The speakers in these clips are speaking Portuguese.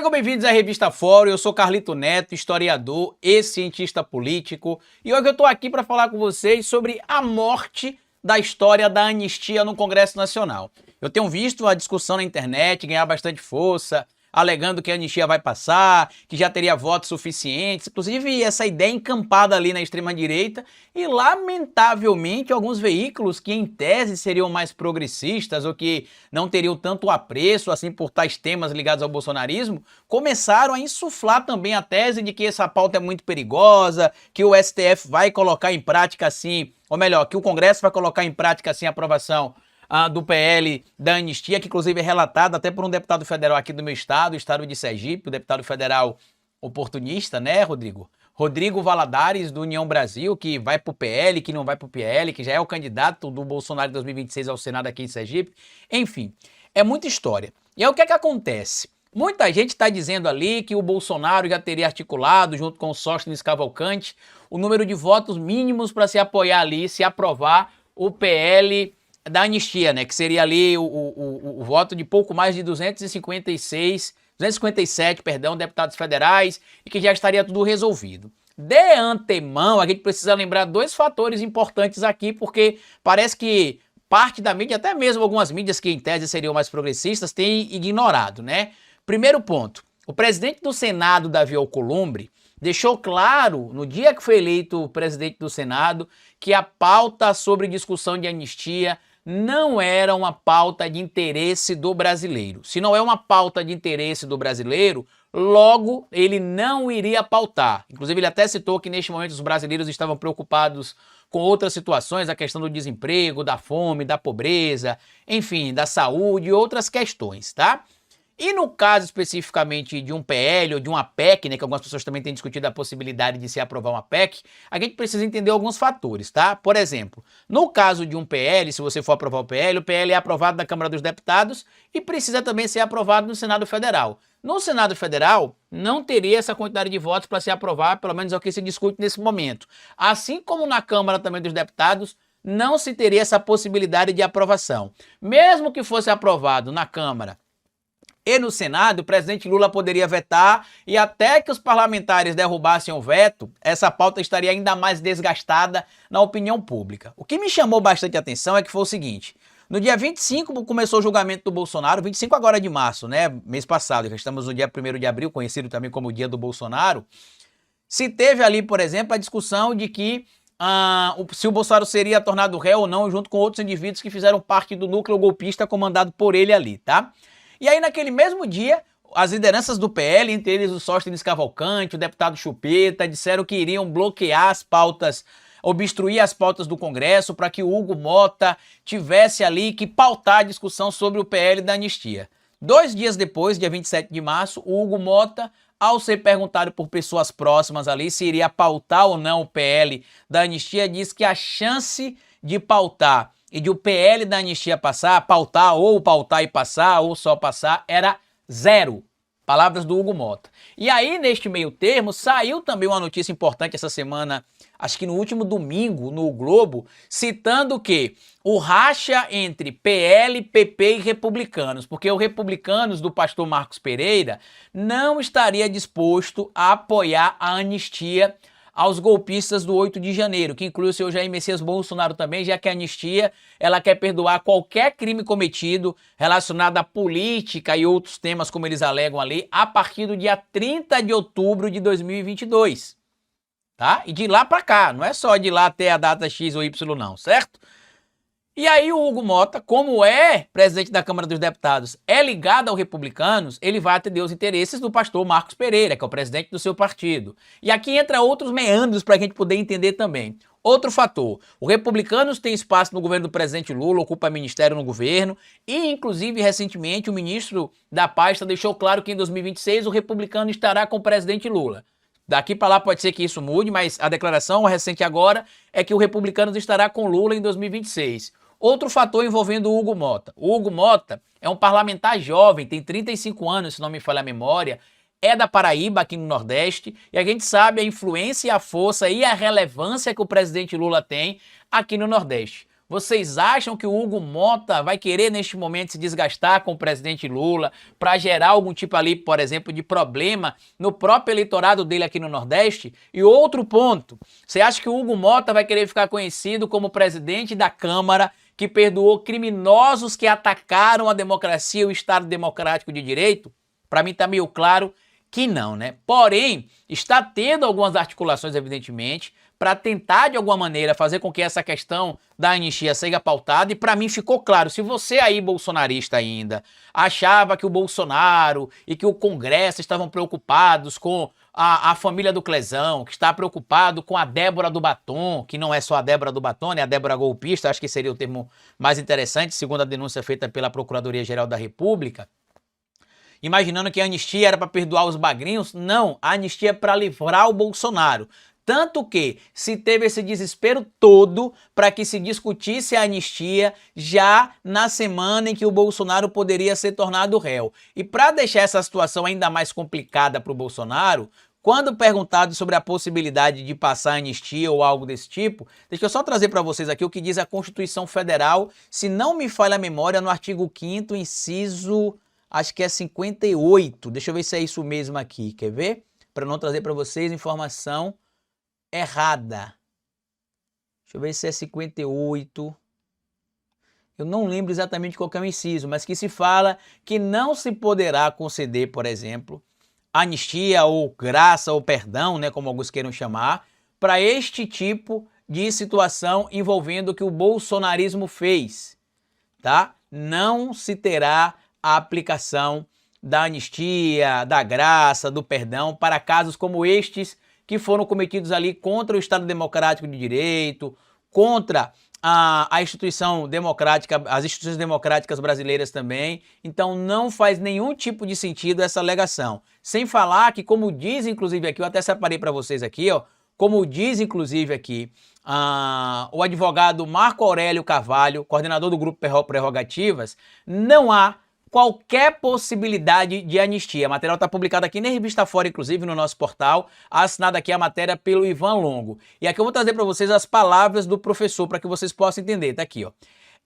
Sejam bem-vindos à Revista Fórum, eu sou Carlito Neto, historiador e cientista político, e hoje eu estou aqui para falar com vocês sobre a morte da história da anistia no Congresso Nacional. Eu tenho visto a discussão na internet ganhar bastante força, alegando que a anistia vai passar, que já teria votos suficientes, inclusive essa ideia encampada ali na extrema-direita, e lamentavelmente alguns veículos que em tese seriam mais progressistas ou que não teriam tanto apreço assim por tais temas ligados ao bolsonarismo, começaram a insuflar também a tese de que essa pauta é muito perigosa, que o STF vai colocar em prática assim, ou melhor, que o Congresso vai colocar em prática assim a aprovação do PL da anistia, que inclusive é relatada até por um deputado federal aqui do meu estado, o estado de Sergipe, o deputado federal oportunista, né, Rodrigo? Rodrigo Valadares, do União Brasil, que vai pro PL, que não vai pro PL, que já é o candidato do Bolsonaro em 2026 ao Senado aqui em Sergipe. Enfim, é muita história. E aí o que é que acontece? Muita gente está dizendo ali que o Bolsonaro já teria articulado, junto com o Sóstenes Cavalcante, o número de votos mínimos para se apoiar ali, se aprovar o PL da anistia, né, que seria ali o voto de pouco mais de 257, deputados federais, e que já estaria tudo resolvido. De antemão, a gente precisa lembrar dois fatores importantes aqui, porque parece que parte da mídia, até mesmo algumas mídias que em tese seriam mais progressistas, têm ignorado, né? Primeiro ponto, o presidente do Senado, Davi Alcolumbre, deixou claro, no dia que foi eleito o presidente do Senado, que a pauta sobre discussão de anistia não era uma pauta de interesse do brasileiro. Se não é uma pauta de interesse do brasileiro, logo ele não iria pautar. Inclusive ele até citou que neste momento os brasileiros estavam preocupados com outras situações, a questão do desemprego, da fome, da pobreza, enfim, da saúde e outras questões, tá? E no caso especificamente de um PL ou de uma PEC, né, que algumas pessoas também têm discutido a possibilidade de se aprovar uma PEC, a gente precisa entender alguns fatores, tá? Por exemplo, no caso de um PL, se você for aprovar o PL é aprovado na Câmara dos Deputados e precisa também ser aprovado no Senado Federal. No Senado Federal, não teria essa quantidade de votos para se aprovar, pelo menos é o que se discute nesse momento. Assim como na Câmara também dos Deputados, não se teria essa possibilidade de aprovação. Mesmo que fosse aprovado na Câmara e no Senado, o presidente Lula poderia vetar e até que os parlamentares derrubassem o veto, essa pauta estaria ainda mais desgastada na opinião pública. O que me chamou bastante atenção é que foi o seguinte: no dia 25 começou o julgamento do Bolsonaro, 25 agora de março, né, mês passado, já estamos no dia 1º de abril, conhecido também como o dia do Bolsonaro. Se teve ali, por exemplo, a discussão de que se o Bolsonaro seria tornado réu ou não, junto com outros indivíduos que fizeram parte do núcleo golpista comandado por ele ali, tá? E aí, naquele mesmo dia, as lideranças do PL, entre eles o Sóstenes Cavalcante, o deputado Chupeta, disseram que iriam bloquear as pautas, obstruir as pautas do Congresso para que o Hugo Mota tivesse ali que pautar a discussão sobre o PL da anistia. 2 dias depois, dia 27 de março, o Hugo Mota, ao ser perguntado por pessoas próximas ali se iria pautar ou não o PL da anistia, disse que a chance de pautar e de o PL da anistia passar, pautar e passar, ou só passar, era 0. Palavras do Hugo Mota. E aí, neste meio termo, saiu também uma notícia importante essa semana, acho que no último domingo, no Globo, citando que o racha entre PL, PP e republicanos, porque o republicanos do pastor Marcos Pereira não estaria disposto a apoiar a anistia aos golpistas do 8 de janeiro, que inclui o senhor Jair Messias Bolsonaro também, já que a anistia ela quer perdoar qualquer crime cometido relacionado à política e outros temas, como eles alegam ali, a partir do dia 30 de outubro de 2022. Tá? E de lá para cá, não é só de lá até a data X ou Y não, certo? E aí o Hugo Mota, como é presidente da Câmara dos Deputados, é ligado aos republicanos, ele vai atender os interesses do pastor Marcos Pereira, que é o presidente do seu partido. E aqui entra outros meandros para a gente poder entender também. Outro fator, os republicanos têm espaço no governo do presidente Lula, ocupa ministério no governo e, inclusive, recentemente, o ministro da pasta deixou claro que em 2026 o republicano estará com o presidente Lula. Daqui para lá pode ser que isso mude, mas a declaração recente agora é que o republicano estará com Lula em 2026. Outro fator envolvendo o Hugo Mota. O Hugo Mota é um parlamentar jovem, tem 35 anos, se não me falha a memória, é da Paraíba, aqui no Nordeste, e a gente sabe a influência, a força e a relevância que o presidente Lula tem aqui no Nordeste. Vocês acham que o Hugo Mota vai querer neste momento se desgastar com o presidente Lula para gerar algum tipo ali, por exemplo, de problema no próprio eleitorado dele aqui no Nordeste? E outro ponto, você acha que o Hugo Mota vai querer ficar conhecido como presidente da Câmara que perdoou criminosos que atacaram a democracia e o Estado Democrático de Direito? Para mim está meio claro que não, né? Porém, está tendo algumas articulações, evidentemente, para tentar, de alguma maneira, fazer com que essa questão da anistia seja pautada. E para mim ficou claro, se você aí, bolsonarista ainda, achava que o Bolsonaro e que o Congresso estavam preocupados com a família do Clezão, que está preocupado com a Débora do Batom, que não é só a Débora do Batom, né? A Débora golpista, acho que seria o termo mais interessante, segundo a denúncia feita pela Procuradoria-Geral da República, imaginando que a anistia era para perdoar os bagrinhos. Não, a anistia é para livrar o Bolsonaro. Tanto que se teve esse desespero todo para que se discutisse a anistia já na semana em que o Bolsonaro poderia ser tornado réu. E para deixar essa situação ainda mais complicada para o Bolsonaro, quando perguntado sobre a possibilidade de passar anistia ou algo desse tipo, deixa eu só trazer para vocês aqui o que diz a Constituição Federal, se não me falha a memória, no artigo 5º, inciso, acho que é 58. Deixa eu ver se é isso mesmo aqui, quer ver? Para não trazer para vocês informação errada. Deixa eu ver se é 58. Eu não lembro exatamente qual que é o inciso, mas que se fala que não se poderá conceder, por exemplo, anistia ou graça ou perdão, né, como alguns queiram chamar, para este tipo de situação envolvendo o que o bolsonarismo fez, tá? Não se terá a aplicação da anistia, da graça, do perdão para casos como estes que foram cometidos ali contra o Estado Democrático de Direito, contra a instituição democrática, as instituições democráticas brasileiras também. Então não faz nenhum tipo de sentido essa alegação. Sem falar que, como diz inclusive aqui, eu até separei para vocês aqui, ó, como diz inclusive aqui o advogado Marco Aurélio Carvalho, coordenador do Grupo Prerrogativas, não há qualquer possibilidade de anistia. A matéria está publicada aqui na Revista Fora, inclusive, no nosso portal, assinada aqui a matéria pelo Ivan Longo. E aqui eu vou trazer para vocês as palavras do professor, para que vocês possam entender. Tá aqui, ó.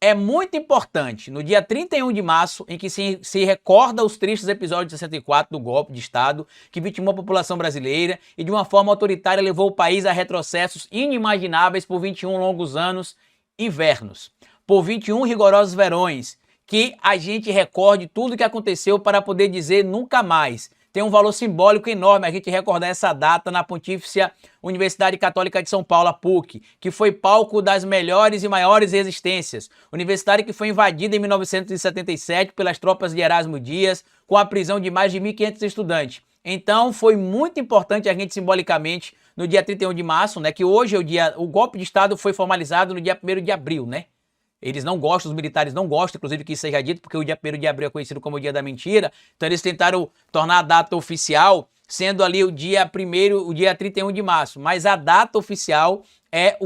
É muito importante, no dia 31 de março, em que se recorda os tristes episódios de 64 do golpe de Estado, que vitimou a população brasileira e de uma forma autoritária levou o país a retrocessos inimagináveis por 21 longos anos invernos, por 21 rigorosos verões, que a gente recorde tudo o que aconteceu para poder dizer nunca mais. Tem um valor simbólico enorme a gente recordar essa data na Pontífice Universidade Católica de São Paulo, a PUC, que foi palco das melhores e maiores resistências. Universidade que foi invadida em 1977 pelas tropas de Erasmo Dias, com a prisão de mais de 1.500 estudantes. Então foi muito importante a gente simbolicamente, no dia 31 de março, né, que hoje é o golpe de Estado foi formalizado no dia 1º de abril, né? Eles não gostam, os militares não gostam, inclusive, que isso seja dito, porque o dia 1º de abril é conhecido como o dia da mentira. Então eles tentaram tornar a data oficial, sendo ali o dia 31 de março. Mas a data oficial é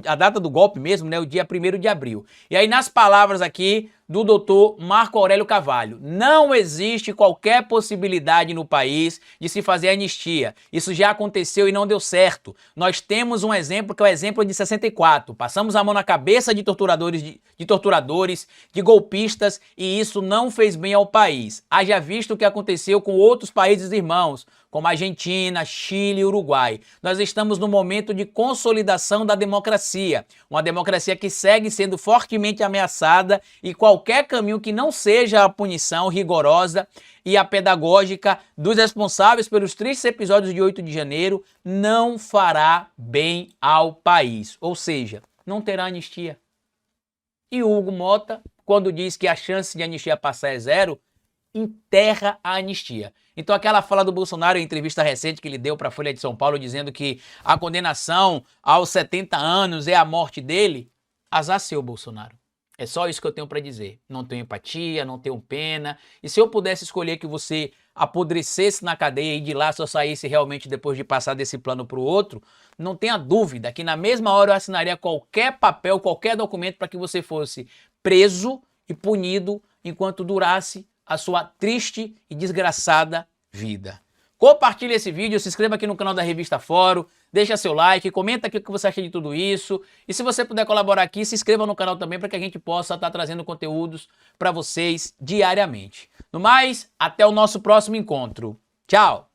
a data do golpe mesmo, né? O dia 1º de abril. E aí nas palavras aqui do doutor Marco Aurélio Carvalho, não existe qualquer possibilidade no país de se fazer anistia. Isso já aconteceu e não deu certo. Nós temos um exemplo que é o exemplo de 64. Passamos a mão na cabeça de torturadores, de golpistas, e isso não fez bem ao país. Haja visto o que aconteceu com outros países irmãos, como Argentina, Chile e Uruguai. Nós estamos no momento de consolidação da democracia, uma democracia que segue sendo fortemente ameaçada, e qualquer caminho que não seja a punição rigorosa e a pedagógica dos responsáveis pelos tristes episódios de 8 de janeiro não fará bem ao país. Ou seja, não terá anistia. E o Hugo Mota, quando diz que a chance de anistia passar é zero, enterra a anistia. Então aquela fala do Bolsonaro em entrevista recente que ele deu para a Folha de São Paulo, dizendo que a condenação aos 70 anos é a morte dele, azar seu, Bolsonaro. É só isso que eu tenho para dizer. Não tenho empatia, não tenho pena. E se eu pudesse escolher que você apodrecesse na cadeia e de lá só saísse realmente depois de passar desse plano para o outro, não tenha dúvida que na mesma hora eu assinaria qualquer papel, qualquer documento para que você fosse preso e punido enquanto durasse a sua triste e desgraçada vida. Compartilhe esse vídeo, se inscreva aqui no canal da Revista Fórum, deixa seu like, comenta aqui o que você acha de tudo isso. E se você puder colaborar aqui, se inscreva no canal também para que a gente possa estar trazendo conteúdos para vocês diariamente. No mais, até o nosso próximo encontro. Tchau!